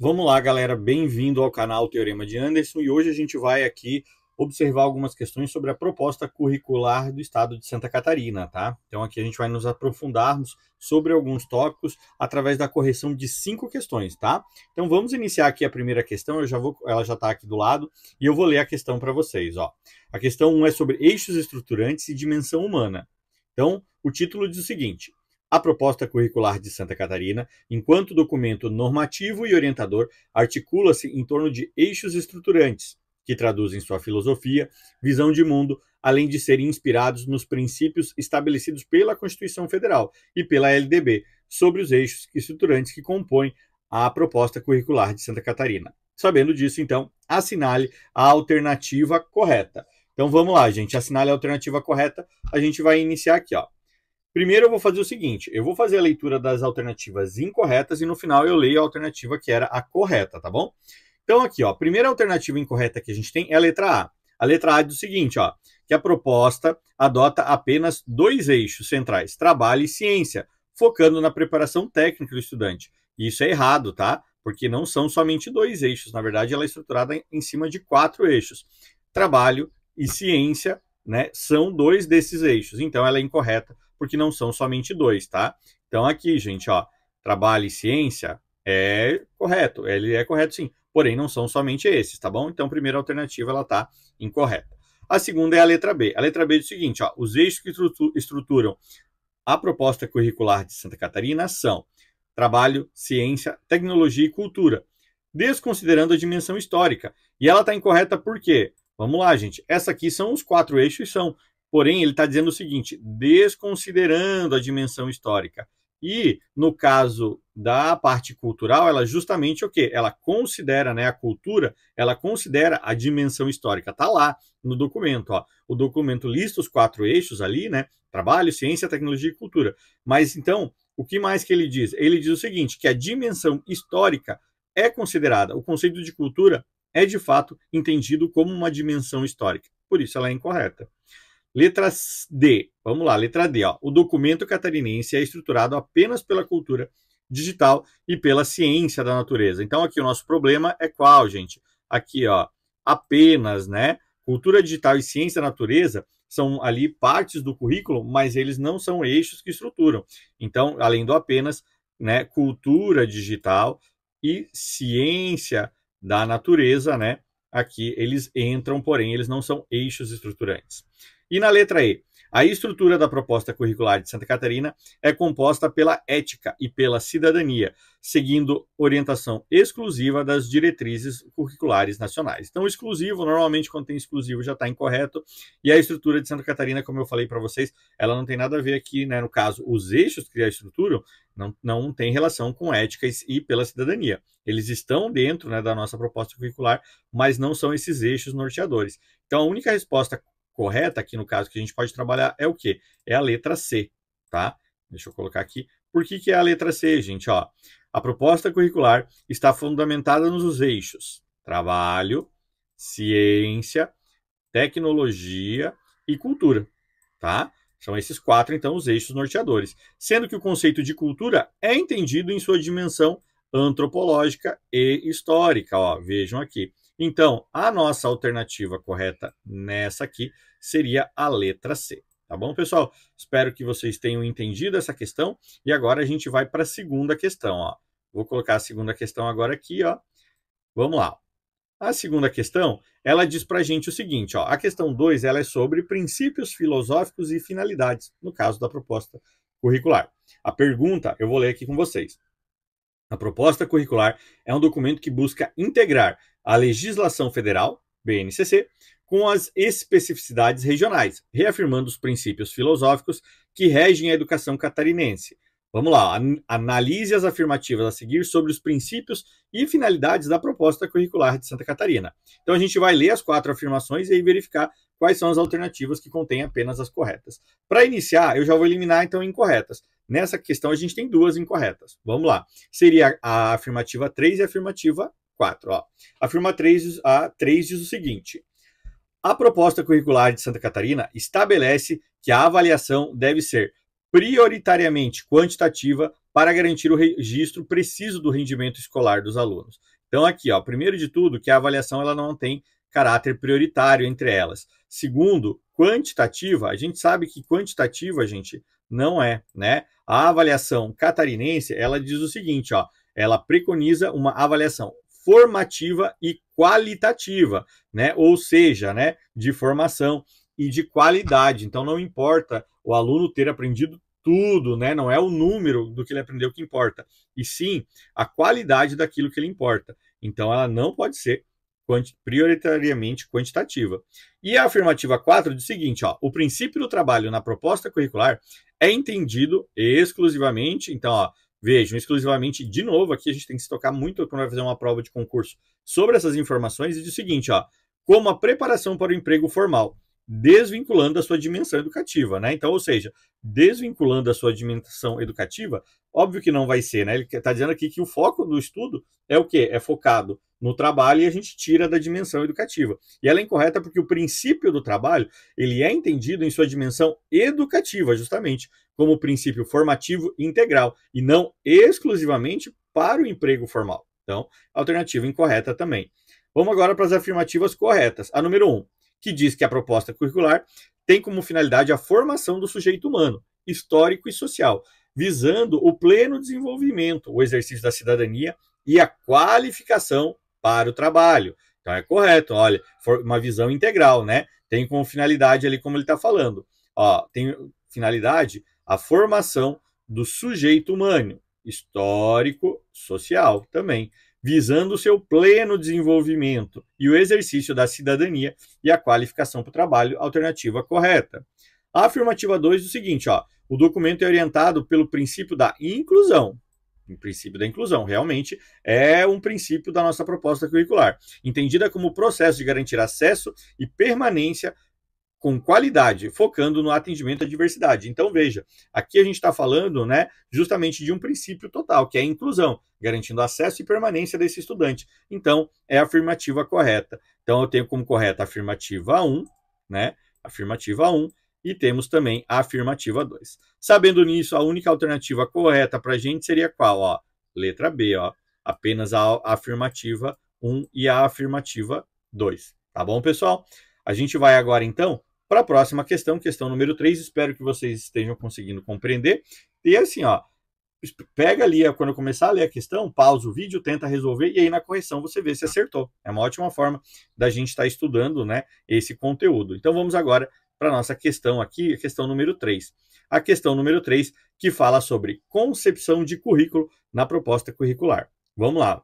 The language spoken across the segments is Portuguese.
Vamos lá, galera, bem-vindo ao canal Teorema de Anderson e hoje a gente vai aqui observar algumas questões sobre a proposta curricular do estado de Santa Catarina, tá? Então aqui a gente vai nos aprofundarmos sobre alguns tópicos através da correção de 5 questões, tá? Então vamos iniciar aqui a primeira questão, ela já está aqui do lado e eu vou ler a questão para vocês, ó. A questão 1 é sobre eixos estruturantes e dimensão humana. Então, o título diz o seguinte: a proposta curricular de Santa Catarina, enquanto documento normativo e orientador, articula-se em torno de eixos estruturantes, que traduzem sua filosofia, visão de mundo, além de serem inspirados nos princípios estabelecidos pela Constituição Federal e pela LDB, sobre os eixos estruturantes que compõem a proposta curricular de Santa Catarina. Sabendo disso, então, assinale a alternativa correta. Então vamos lá, gente, assinale a alternativa correta. A gente vai iniciar aqui, ó. Primeiro eu vou fazer o seguinte, eu vou fazer a leitura das alternativas incorretas e no final eu leio a alternativa que era a correta, tá bom? Então aqui, ó, a primeira alternativa incorreta que a gente tem é a letra A. A letra A diz o seguinte, ó, que a proposta adota apenas 2 eixos centrais, trabalho e ciência, focando na preparação técnica do estudante. E isso é errado, tá? Porque não são somente 2 eixos, na verdade ela é estruturada em cima de 4 eixos. Trabalho e ciência, né, são 2 desses eixos, então ela é incorreta, porque não são somente 2, tá? Então aqui, gente, ó, trabalho e ciência é correto, ele é correto sim, porém não são somente esses, tá bom? Então a primeira alternativa, ela tá incorreta. A segunda é a letra B. A letra B diz o seguinte, ó, os eixos que estruturam a proposta curricular de Santa Catarina são trabalho, ciência, tecnologia e cultura, desconsiderando a dimensão histórica. E ela tá incorreta por quê? Vamos lá, gente. Essa aqui são os 4 eixos, são. Porém, ele está dizendo o seguinte, desconsiderando a dimensão histórica. E, no caso da parte cultural, ela justamente o quê? Ela considera, né, a cultura, ela considera a dimensão histórica. Está lá no documento, ó. O documento lista os 4 eixos ali, né? Trabalho, ciência, tecnologia e cultura. Mas, então, o que mais que ele diz? Ele diz o seguinte, que a dimensão histórica é considerada, o conceito de cultura é, de fato, entendido como uma dimensão histórica. Por isso, ela é incorreta. Letra D, vamos lá, letra D, ó. O documento catarinense é estruturado apenas pela cultura digital e pela ciência da natureza. Então aqui o nosso problema é qual, gente? Aqui, ó, apenas, né? Cultura digital e ciência da natureza são ali partes do currículo, mas eles não são eixos que estruturam. Então, além do apenas, né, cultura digital e ciência da natureza, né? Aqui eles entram, porém eles não são eixos estruturantes. E na letra E, a estrutura da proposta curricular de Santa Catarina é composta pela ética e pela cidadania, seguindo orientação exclusiva das diretrizes curriculares nacionais. Então, exclusivo, normalmente quando tem exclusivo já está incorreto, e a estrutura de Santa Catarina, como eu falei para vocês, ela não tem nada a ver aqui, né? No caso, os eixos que a estruturam não tem relação com ética e pela cidadania. Eles estão dentro, né, da nossa proposta curricular, mas não são esses eixos norteadores. Então, a única resposta correta aqui no caso que a gente pode trabalhar é o quê? É a letra C, tá? Deixa eu colocar aqui. Por que é a letra C, gente? Ó, a proposta curricular está fundamentada nos eixos trabalho, ciência, tecnologia e cultura, tá? São esses 4, então, os eixos norteadores. Sendo que o conceito de cultura é entendido em sua dimensão antropológica e histórica, ó, vejam aqui. Então, a nossa alternativa correta nessa aqui seria a letra C. Tá bom, pessoal? Espero que vocês tenham entendido essa questão. E agora a gente vai para a segunda questão, ó. Vou colocar a segunda questão agora aqui, ó. Vamos lá. A segunda questão, ela diz para a gente o seguinte, ó. A questão 2, ela é sobre princípios filosóficos e finalidades, no caso da proposta curricular. A pergunta, eu vou ler aqui com vocês. A proposta curricular é um documento que busca integrar a legislação federal, BNCC, com as especificidades regionais, reafirmando os princípios filosóficos que regem a educação catarinense. Vamos lá, analise as afirmativas a seguir sobre os princípios e finalidades da proposta curricular de Santa Catarina. Então a gente vai ler as 4 afirmações e aí verificar quais são as alternativas que contêm apenas as corretas. Para iniciar, eu já vou eliminar então incorretas. Nessa questão a gente tem 2 incorretas. Vamos lá. Seria a afirmativa 3 e a afirmativa 4. Ó. A 3 diz o seguinte: a proposta curricular de Santa Catarina estabelece que a avaliação deve ser prioritariamente quantitativa para garantir o registro preciso do rendimento escolar dos alunos. Então aqui, ó, primeiro de tudo, que a avaliação ela não tem caráter prioritário entre elas. Segundo, quantitativa, a gente sabe que quantitativa, gente, não é, né? A avaliação catarinense, ela diz o seguinte, ó, ela preconiza uma avaliação formativa e qualitativa, né? Ou seja, né, de formação e de qualidade. Então não importa o aluno ter aprendido tudo, né? Não é o número do que ele aprendeu que importa, e sim a qualidade daquilo que ele importa. Então ela não pode ser prioritariamente quantitativa. E a afirmativa 4 diz o seguinte, ó, o princípio do trabalho na proposta curricular é entendido exclusivamente, então, ó, vejam, exclusivamente, de novo, aqui a gente tem que se tocar muito quando vai fazer uma prova de concurso sobre essas informações, e diz o seguinte, ó, como a preparação para o emprego formal, desvinculando a sua dimensão educativa, né? Então, ou seja, desvinculando a sua dimensão educativa, óbvio que não vai ser, né? Ele está dizendo aqui que o foco do estudo é o quê? É focado no trabalho e a gente tira da dimensão educativa. E ela é incorreta porque o princípio do trabalho, ele é entendido em sua dimensão educativa, justamente, como princípio formativo integral, e não exclusivamente para o emprego formal. Então, alternativa incorreta também. Vamos agora para as afirmativas corretas. A número 1, que diz que a proposta curricular tem como finalidade a formação do sujeito humano, histórico e social, visando o pleno desenvolvimento, o exercício da cidadania e a qualificação para o trabalho. Então é correto, olha, uma visão integral, né? Tem como finalidade ali, como ele está falando, ó, tem finalidade a formação do sujeito humano, histórico, social também, visando o seu pleno desenvolvimento e o exercício da cidadania e a qualificação para o trabalho, alternativa correta. A afirmativa 2 é o seguinte, ó, o documento é orientado pelo princípio da inclusão. O princípio da inclusão, realmente, é um princípio da nossa proposta curricular, entendida como o processo de garantir acesso e permanência com qualidade, focando no atendimento à diversidade. Então, veja, aqui a gente está falando, né, justamente de um princípio total, que é a inclusão, garantindo acesso e permanência desse estudante. Então, é a afirmativa correta. Então, eu tenho como correta a afirmativa 1, né, afirmativa 1, e temos também a afirmativa 2. Sabendo nisso, a única alternativa correta para a gente seria qual? Ó, letra B, ó, apenas a afirmativa 1 e a afirmativa 2. Tá bom, pessoal? A gente vai agora, então, para a próxima questão, questão número 3. Espero que vocês estejam conseguindo compreender. E assim, ó, pega ali, quando eu começar a ler a questão, pausa o vídeo, tenta resolver, e aí na correção você vê se acertou. É uma ótima forma da gente estar estudando, né, esse conteúdo. Então vamos agora para a nossa questão aqui, a questão número 3. A questão número 3, que fala sobre concepção de currículo na proposta curricular. Vamos lá.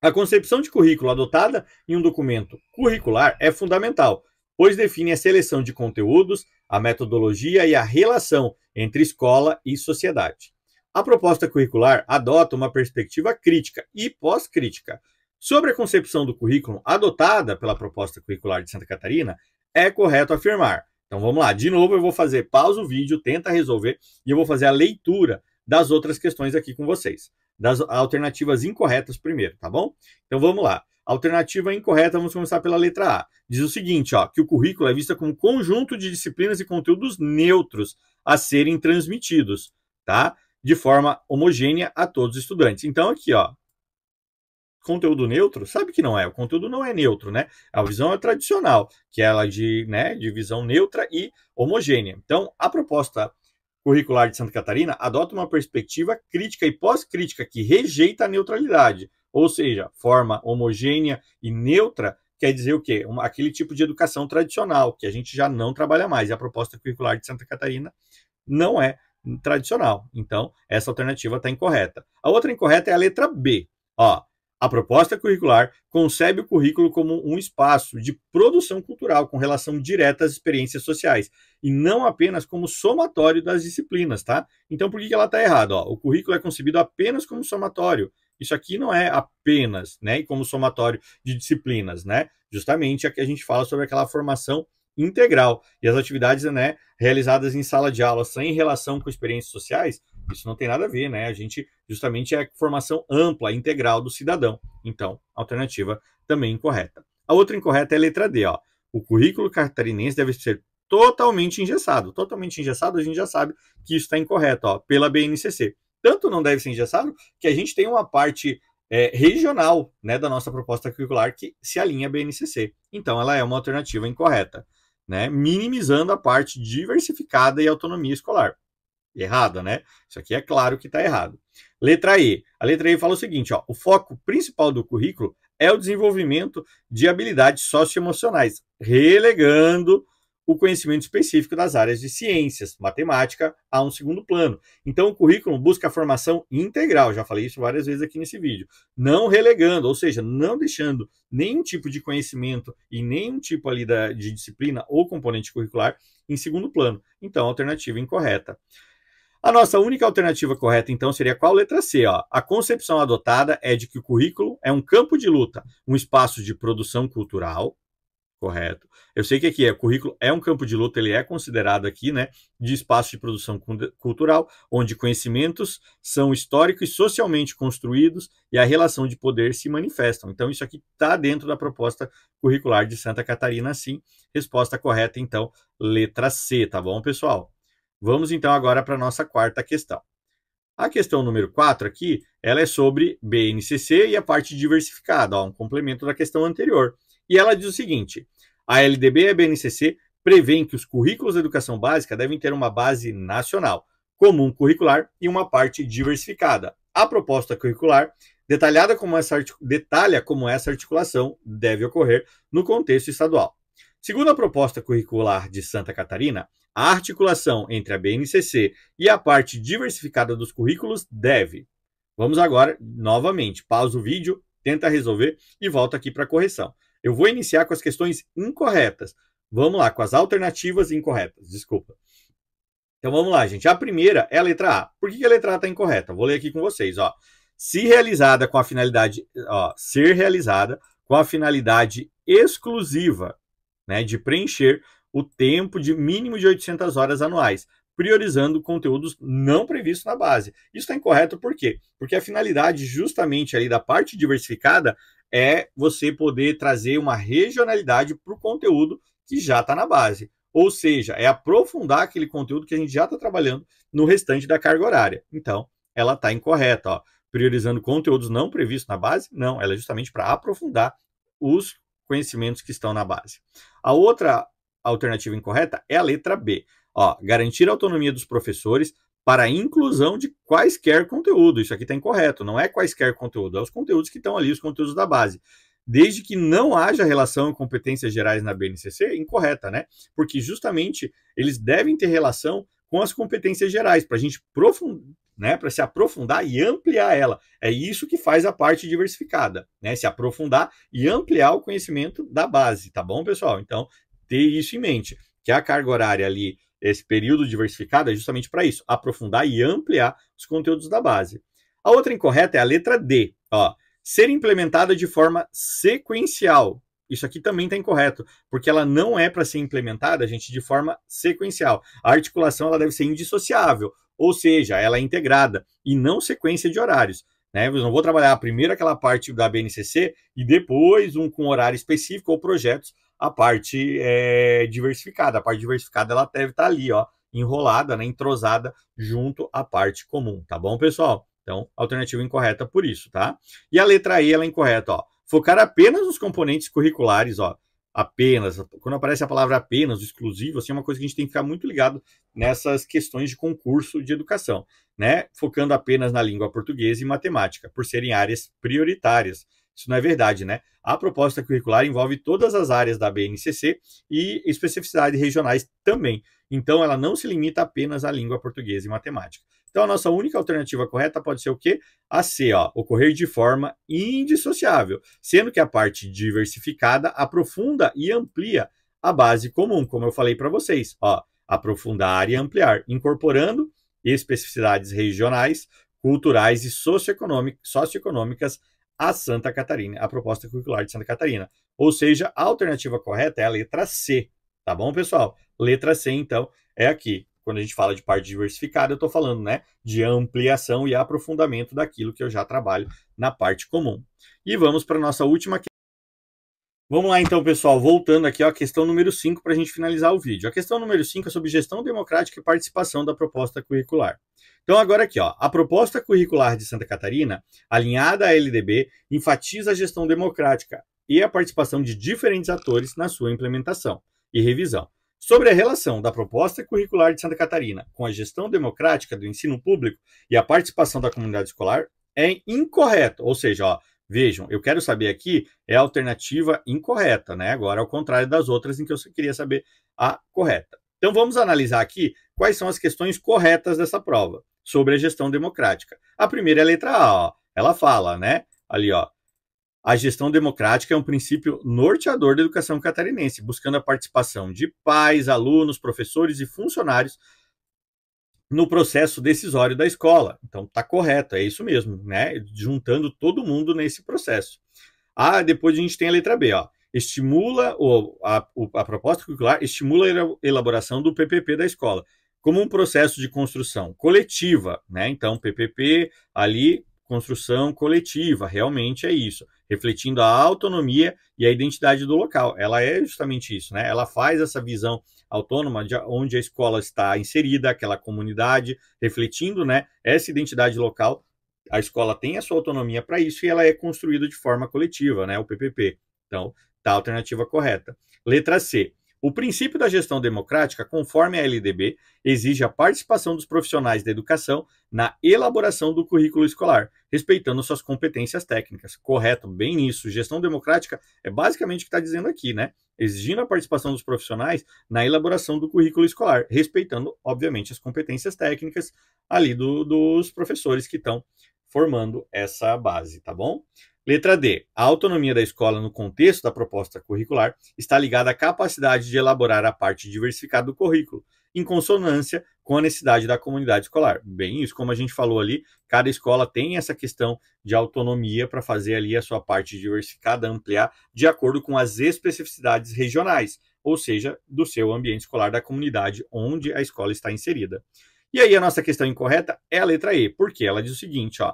A concepção de currículo adotada em um documento curricular é fundamental, pois define a seleção de conteúdos, a metodologia e a relação entre escola e sociedade. A proposta curricular adota uma perspectiva crítica e pós-crítica. Sobre a concepção do currículo adotada pela proposta curricular de Santa Catarina, é correto afirmar. Então vamos lá, de novo eu vou fazer pausa o vídeo, tenta resolver, e eu vou fazer a leitura das outras questões aqui com vocês. Das alternativas incorretas primeiro, tá bom? Então vamos lá. Alternativa incorreta, vamos começar pela letra A. Diz o seguinte, ó, que o currículo é visto como conjunto de disciplinas e conteúdos neutros a serem transmitidos, tá? De forma homogênea a todos os estudantes. Então aqui, ó, conteúdo neutro, sabe que não é, o conteúdo não é neutro, né? A visão é tradicional, que é ela de, né, de visão neutra e homogênea. Então, a proposta curricular de Santa Catarina adota uma perspectiva crítica e pós-crítica que rejeita a neutralidade, ou seja, forma homogênea e neutra quer dizer o quê? Aquele tipo de educação tradicional, que a gente já não trabalha mais, e a proposta curricular de Santa Catarina não é tradicional. Então, essa alternativa está incorreta. A outra incorreta é a letra B. Ó, a proposta curricular concebe o currículo como um espaço de produção cultural com relação direta às experiências sociais e não apenas como somatório das disciplinas, tá? Então, por que ela está errada? Ó, o currículo é concebido apenas como somatório. Isso aqui não é apenas, né, como somatório de disciplinas, né? Justamente aqui a gente fala sobre aquela formação integral e as atividades, né, realizadas em sala de aula sem relação com experiências sociais, isso não tem nada a ver, né? A gente justamente é a formação ampla, integral do cidadão. Então, alternativa também incorreta. A outra incorreta é a letra D, ó. O currículo catarinense deve ser totalmente engessado. Totalmente engessado, a gente já sabe que isso está incorreto, ó, pela BNCC. Tanto não deve ser engessado que a gente tem uma parte regional, né, da nossa proposta curricular que se alinha à BNCC. Então, ela é uma alternativa incorreta, né, minimizando a parte diversificada e autonomia escolar. Errada, né? Isso aqui é claro que está errado. Letra E. A letra E fala o seguinte, ó, o foco principal do currículo é o desenvolvimento de habilidades socioemocionais, relegando o conhecimento específico das áreas de ciências, matemática, a um segundo plano. Então, o currículo busca a formação integral, já falei isso várias vezes aqui nesse vídeo, não relegando, ou seja, não deixando nenhum tipo de conhecimento e nenhum tipo ali de disciplina ou componente curricular em segundo plano. Então, alternativa incorreta. A nossa única alternativa correta, então, seria qual? Letra C. Ó. A concepção adotada é de que o currículo é um campo de luta, um espaço de produção cultural, correto. Eu sei que aqui o currículo é um campo de luta, ele é considerado aqui, né, de espaço de produção cultural, onde conhecimentos são históricos e socialmente construídos e a relação de poder se manifestam. Então, isso aqui está dentro da proposta curricular de Santa Catarina, sim. Resposta correta, então, letra C, tá bom, pessoal? Vamos, então, agora para a nossa quarta questão. A questão número 4 aqui, ela é sobre BNCC e a parte diversificada, ó, um complemento da questão anterior. E ela diz o seguinte, a LDB e a BNCC prevêem que os currículos de educação básica devem ter uma base nacional, comum curricular e uma parte diversificada. A proposta curricular detalha como essa articulação deve ocorrer no contexto estadual. Segundo a proposta curricular de Santa Catarina, a articulação entre a BNCC e a parte diversificada dos currículos deve. Vamos agora, novamente, pausa o vídeo, tenta resolver e volta aqui para a correção. Eu vou iniciar com as questões incorretas. Vamos lá, com as alternativas incorretas, desculpa. Então vamos lá, gente. A primeira é a letra A. Por que a letra A está incorreta? Vou ler aqui com vocês, ó. Ser realizada com a finalidade exclusiva, né, de preencher o tempo de mínimo de 800 horas anuais, priorizando conteúdos não previstos na base. Isso está incorreto por quê? Porque a finalidade justamente ali da parte diversificada é você poder trazer uma regionalidade para o conteúdo que já está na base. Ou seja, é aprofundar aquele conteúdo que a gente já está trabalhando no restante da carga horária. Então, ela está incorreta, ó. Priorizando conteúdos não previstos na base? Não, ela é justamente para aprofundar os conhecimentos que estão na base. A outra alternativa incorreta é a letra B. Ó, garantir a autonomia dos professores para a inclusão de quaisquer conteúdo. Isso aqui está incorreto, não é quaisquer conteúdo, é os conteúdos que estão ali, os conteúdos da base. Desde que não haja relação com competências gerais na BNCC, incorreta, né? Porque justamente eles devem ter relação com as competências gerais, para a gente né, para se aprofundar e ampliar ela. É isso que faz a parte diversificada, né? Se aprofundar e ampliar o conhecimento da base, tá bom, pessoal? Então, ter isso em mente, que a carga horária ali, esse período diversificado é justamente para isso, aprofundar e ampliar os conteúdos da base. A outra incorreta é a letra D, ó, ser implementada de forma sequencial. Isso aqui também está incorreto, porque ela não é para ser implementada, gente, de forma sequencial. A articulação ela deve ser indissociável, ou seja, ela é integrada e não sequência de horários. Né? Eu não vou trabalhar primeiro aquela parte da BNCC e depois com horário específico ou projetos a parte diversificada. A parte diversificada ela deve estar ali, ó, enrolada, né, entrosada junto à parte comum, tá bom, pessoal? Então, alternativa incorreta por isso, tá? E a letra E ela é incorreta, ó. Focar apenas nos componentes curriculares, ó. Apenas, quando aparece a palavra apenas, exclusivo, assim, é uma coisa que a gente tem que ficar muito ligado nessas questões de concurso de educação, né? Focando apenas na língua portuguesa e matemática, por serem áreas prioritárias. Isso não é verdade, né? A proposta curricular envolve todas as áreas da BNCC e especificidades regionais também. Então, ela não se limita apenas à língua portuguesa e matemática. Então, a nossa única alternativa correta pode ser o quê? A C, ó, ocorrer de forma indissociável, sendo que a parte diversificada aprofunda e amplia a base comum, como eu falei para vocês, ó, aprofundar e ampliar, incorporando especificidades regionais, culturais e socioeconômicas a Santa Catarina, a proposta curricular de Santa Catarina. Ou seja, a alternativa correta é a letra C, tá bom, pessoal? Letra C, então, é aqui. Quando a gente fala de parte diversificada, eu estou falando, né, de ampliação e aprofundamento daquilo que eu já trabalho na parte comum. E vamos para a nossa última Vamos lá então, pessoal, voltando aqui à questão número 5 para a gente finalizar o vídeo. A questão número 5 é sobre gestão democrática e participação da proposta curricular. Então agora aqui, ó, a proposta curricular de Santa Catarina, alinhada à LDB, enfatiza a gestão democrática e a participação de diferentes atores na sua implementação e revisão. Sobre a relação da proposta curricular de Santa Catarina com a gestão democrática do ensino público e a participação da comunidade escolar, é incorreto, ou seja, ó, vejam, eu quero saber aqui é a alternativa incorreta, né? Agora, ao contrário das outras em que eu queria saber a correta. Então, vamos analisar aqui quais são as questões corretas dessa prova sobre a gestão democrática. A primeira é a letra A, ó. Ela fala, né? Ali, ó. A gestão democrática é um princípio norteador da educação catarinense, buscando a participação de pais, alunos, professores e funcionários no processo decisório da escola. Então, está correto, é isso mesmo, né? Juntando todo mundo nesse processo. Depois a gente tem a letra B, ó. Estimula, a proposta curricular estimula a elaboração do PPP da escola, como um processo de construção coletiva, né? Então, PPP ali, construção coletiva, realmente é isso, refletindo a autonomia e a identidade do local. Ela é justamente isso, né? Ela faz essa visão autônoma de onde a escola está inserida, aquela comunidade, refletindo, né, essa identidade local. A escola tem a sua autonomia para isso e ela é construída de forma coletiva, né, o PPP. Então, tá a alternativa correta. Letra C. O princípio da gestão democrática, conforme a LDB, exige a participação dos profissionais da educação na elaboração do currículo escolar, respeitando suas competências técnicas. Correto, bem nisso. Gestão democrática é basicamente o que está dizendo aqui, né? Exigindo a participação dos profissionais na elaboração do currículo escolar, respeitando, obviamente, as competências técnicas ali dos professores que estão formando essa base, tá bom? Letra D. A autonomia da escola no contexto da proposta curricular está ligada à capacidade de elaborar a parte diversificada do currículo, em consonância com a necessidade da comunidade escolar. Bem, isso como a gente falou ali, cada escola tem essa questão de autonomia para fazer ali a sua parte diversificada, ampliar, de acordo com as especificidades regionais, ou seja, do seu ambiente escolar, da comunidade onde a escola está inserida. E aí a nossa questão incorreta é a letra E, porque ela diz o seguinte, ó.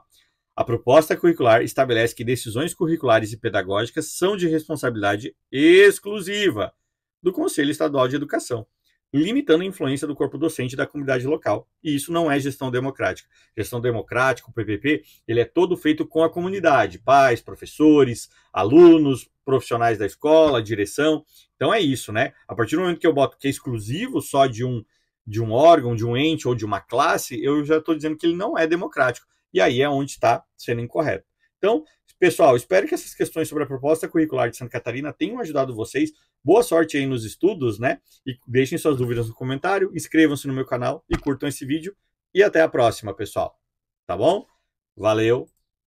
A proposta curricular estabelece que decisões curriculares e pedagógicas são de responsabilidade exclusiva do Conselho Estadual de Educação, limitando a influência do corpo docente da comunidade local. E isso não é gestão democrática. Gestão democrática, o PPP, ele é todo feito com a comunidade, pais, professores, alunos, profissionais da escola, direção. Então é isso, né? A partir do momento que eu boto que é exclusivo só de um órgão, de um ente ou de uma classe, eu já estou dizendo que ele não é democrático. E aí é onde está sendo incorreto. Então, pessoal, espero que essas questões sobre a proposta curricular de Santa Catarina tenham ajudado vocês. Boa sorte aí nos estudos, né? E deixem suas dúvidas no comentário, inscrevam-se no meu canal e curtam esse vídeo. E até a próxima, pessoal. Tá bom? Valeu!